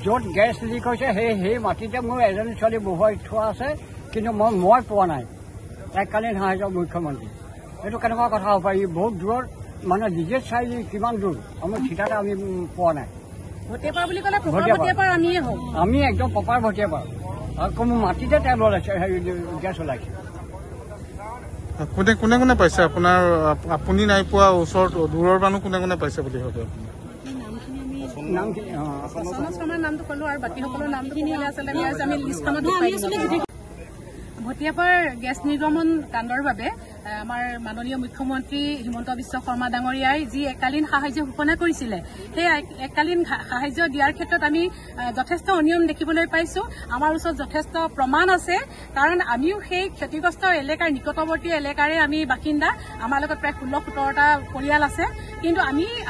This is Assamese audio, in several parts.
য'ত গেছ লিক হৈছে সেই মাটিতে মোৰ এজনী ছোৱালী বহুৱাই থোৱা আছে, কিন্তু মই পোৱা নাই। এককালীন সাহায্য মুখ্যমন্ত্ৰী, এইটো কেনেকুৱা কথা হ'ব পাৰি? বহুত দূৰত মানে ডিজে চাৰিআলি কিমান দূৰ আমাৰ ঠিকাতে আমি পোৱা নাই। আমি একদম পপাৰ ভটিয়াপাৰ, আকৌ মোৰ মাটিতে তেল ওলাইছে, গেছ ওলাইছে। কোনে কোনে পাইছে আপোনাৰ? আপুনি নাই পোৱা, ওচৰত দূৰৰ মানুহ কোনে কোনে পাইছে বুলি ভাবে? নামটো কলো আৰু বাকী সকলৰ নামটো আমি লিষ্টখনত ভটিয়াপাৰ গেছ নিৰ্গমন কাণ্ডৰ বাবে আমাৰ মাননীয় মুখ্যমন্ত্ৰী হিমন্ত বিশ্ব শৰ্মা ডাঙৰীয়াই যি এককালীন সাহায্য ঘোষণা কৰিছিলে, সেই এককালীন সাহায্য দিয়াৰ ক্ষেত্ৰত আমি যথেষ্ট অনিয়ম দেখিবলৈ পাইছো। আমাৰ ওচৰত যথেষ্ট প্ৰমাণ আছে, কাৰণ আমিও সেই ক্ষতিগ্ৰস্ত এলেকাৰ নিকটৱৰ্তী এলেকাৰে আমি বাসিন্দা। আমাৰ লগত প্ৰায় 16-17টা পৰিয়াল আছে, কিন্তু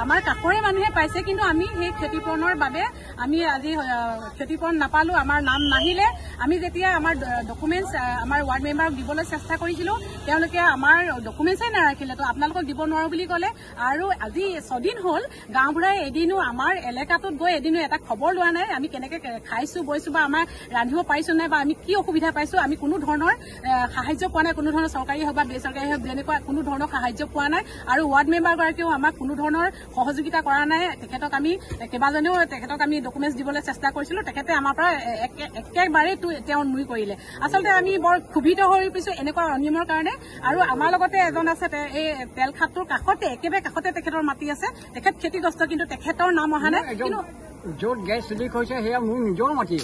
আমাৰ কাষৰে মানুহে পাইছে, কিন্তু আমি সেই ক্ষতিপূৰণৰ বাবে আমি আজি ক্ষতিপূৰণ নাপালো, আমাৰ নাম নাহিলে। আমি যেতিয়া আমাৰ ডকুমেণ্টছ আমাৰ ৱাৰ্ড মেম্বাৰক দিবলৈ চেষ্টা কৰিছিলো, তেওঁলোকে আমাৰ ডকুমেণ্টছই নাৰাখিলে, তো আপোনালোকক দিব নোৱাৰো বুলি ক'লে। আৰু আজি 6 দিন হ'ল গাঁওবুঢ়াই এদিনো আমাৰ এলেকাটোত গৈ এদিনো এটা খবৰ লোৱা নাই, আমি কেনেকে খাইছো বৈছো বা আমাৰ ৰান্ধিব পাৰিছো নাই বা আমি কি অসুবিধা পাইছো, আমি কোনো ধৰণৰ সাহায্য পোৱা নাই। কোনো ধৰণৰ চৰকাৰী হওক বা বেচৰকাৰী হওক তেনেকুৱা কোনো ধৰণৰ সাহায্য পোৱা নাই। আৰু ৱাৰ্ড মেম্বাৰগৰাকীয়েও আমাক কোনো ধৰণৰ সহযোগিতা কৰা নাই। তেখেতক আমি ডকুমেণ্টছ দিবলৈ চেষ্টা কৰিছিলো, তেখেতে আমাৰ পৰা একেবাৰে তেওঁ নুই কৰিলে। আচলতে আমি বৰ ক্ষোভিত হৈ পৰিছো এনেকুৱা অনিয়মৰ কাৰণে। আৰু আমাৰ লগতে এজন আছে, এই তেল খাপটোৰ কাষতে, একেবাৰে কাষতে তেখেতৰ মাটি আছে, তেখেত ক্ষতিগ্ৰস্ত, কিন্তু তেখেতৰ নাম অহা নাই। কিন্তু য'ত গেছ লিক হৈছে সেয়া মোৰ নিজৰ মাটি,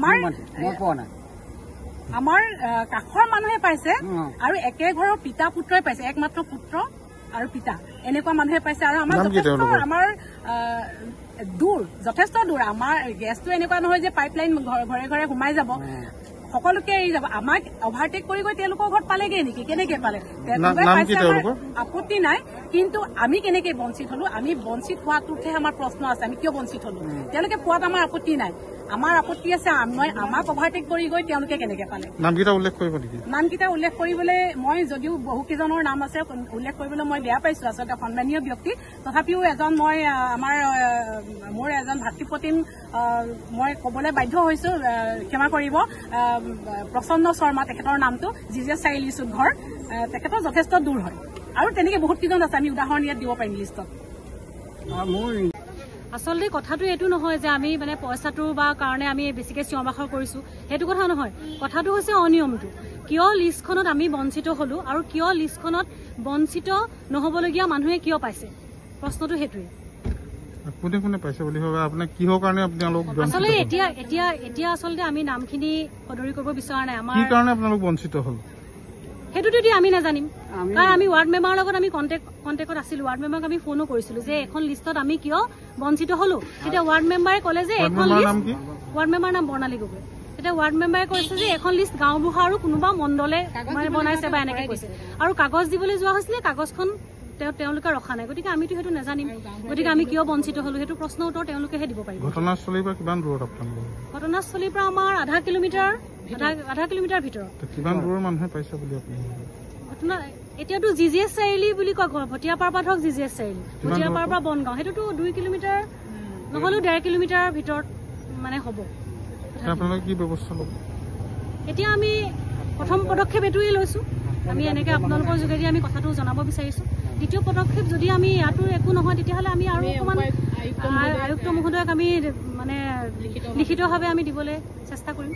মই পোৱা নাই। আমাৰ কাষৰ মানুহে পাইছে, আৰু একে ঘৰৰ পিতা পুত্ৰই পাইছে, একমাত্ৰ পুত্ৰ আৰু পিতা, এনেকুৱা মানুহে পাইছে। আৰু আমাৰ যথেষ্ট দূৰ, আমাৰ গেছটো এনেকুৱা নহয় যে পাইপলাইন ঘৰে ঘৰে সোমাই যাব, সকলোকে এৰি যাব। আমাক অভাৰটেক কৰি গৈ তেওঁলোকৰ ঘৰত পালেগে নেকি? কেনেকে পালে? আপত্তি নাই, কিন্তু আমি কেনেকে বঞ্চিত হলো? আমি বঞ্চিত হোৱাটোতহে আমাৰ প্ৰশ্ন আছে, আমি কিয় বঞ্চিত হলো? তেওঁলোকে পোৱাত আমাৰ আপত্তি নাই, আমাৰ আপত্তি আছে আমাক অভাৰটেক কৰি গৈ তেওঁলোকে কেনেকে পালে? নামকেইটা উল্লেখ কৰিব নেকি? নামকেইটা উল্লেখ কৰিবলৈ মই যদিও বহুকেইজনৰ নাম আছে, উল্লেখ কৰিবলৈ মই বেয়া পাইছো, আচলতে সন্মানীয় ব্যক্তি। তথাপিও মোৰ এজন ভাতৃপ্ৰতিম মই কবলৈ বাধ্য হৈছো, ক্ষমা কৰিব, প্ৰসন্ন শৰ্মা তেখেতৰ নামটো, জিজে চাৰিআলি চুক ঘৰ, তেখেতৰ যথেষ্ট দূৰ হয়। আৰু তেনেকে বহুত কেইজন আছে, আমি উদাহৰণ ইয়াত দিব পাৰিম লিষ্টত। আচলতে কথাটো এইটো নহয় যে আমি মানে পইচাটোৰ বা কাৰণে আমি বেছিকে চিঞৰ বাখৰ কৰিছো, সেইটো কথা নহয়। কথাটো হৈছে অনিয়মটো। কিয় লিষ্টখনত আমি বঞ্চিত হলো, আৰু কিয় লিষ্টখনত বঞ্চিত নহবলগীয়া মানুহে কিয় পাইছে, প্ৰশ্নটো সেইটোৱে। কোনে কোনে পাইছে বুলি ভাবে? আপোনাক কিহৰ কাৰণে আপোনালোক আচলতে এতিয়া আচলতে আমি নামখিনি সদৰি কৰিব বিচৰা নাই। আমাৰ কি কাৰণে আপোনালোক বঞ্চিত হল সেইটোতো এতিয়া আমি নাজানিম, কাৰণ আমি ৱাৰ্ড মেম্বাৰৰ লগত আমি কণ্টেক্টত আছিলো। ৱাৰ্ড মেম্বাৰক আমি ফোনো কৰিছিলো যে এখন লিষ্টত আমি কিয় বঞ্চিত হলো। তেতিয়া ৱাৰ্ড মেম্বাৰে ক'লে যে এখন লিষ্ট, ৱাৰ্ড মেম্বাৰৰ নাম বৰ্ণালী গগৈ। তেতিয়া ৱাৰ্ড মেম্বাৰে কৈছে যে এখন লিষ্ট গাঁওবুঢ়া আৰু কোনোবা মণ্ডলে বনাইছে বা এনেকে কৈছে, আৰু কাগজ দিবলৈ যোৱা হৈছিলে, কাগজখন তেওঁলোকে ৰখা নাই। গতিকে আমিতো সেইটো নাজানিম, গতিকে আমি কিয় বঞ্চিত হলো সেইটো প্ৰশ্নৰ উত্তৰ তেওঁলোকেহে দিব পাৰিব। ঘটনাস্থলীৰ পৰা কিমান দূৰত আপোনালোক? ঘটনাস্থলীৰ পৰা আমাৰ আধা কিলোমিটাৰ ভিতৰত। কিমান দূৰৰ মানুহে পাইছে বুলি আপুনি? এতিয়াতো জিজিএছ চাৰিআলি বুলি কয়, ভটিয়াপাৰ পৰা ধৰক জিজিএছ চাৰিআলি, ভটিয়াপাৰ পৰা বনগাঁও, সেইটোতো 2 কিলোমিটাৰ নহলেও 1.5 কিলোমিটাৰ ভিতৰত মানে হ'ব। আপোনালোকে কি ব্যৱস্থা ল'ব? এতিয়া আমি প্ৰথম পদক্ষেপ এইটোৱে লৈছো, আমি এনেকে আপোনালোকৰ যোগেদি আমি কথাটো জনাব বিচাৰিছো। দ্বিতীয় পদক্ষেপ যদি আমি ইয়াতো একো নহয়, তেতিয়াহ'লে আমি আৰু অকণমান আয়ুক্ত মহোদয়ক আমি মানে লিখিতভাৱে আমি দিবলৈ চেষ্টা কৰিম।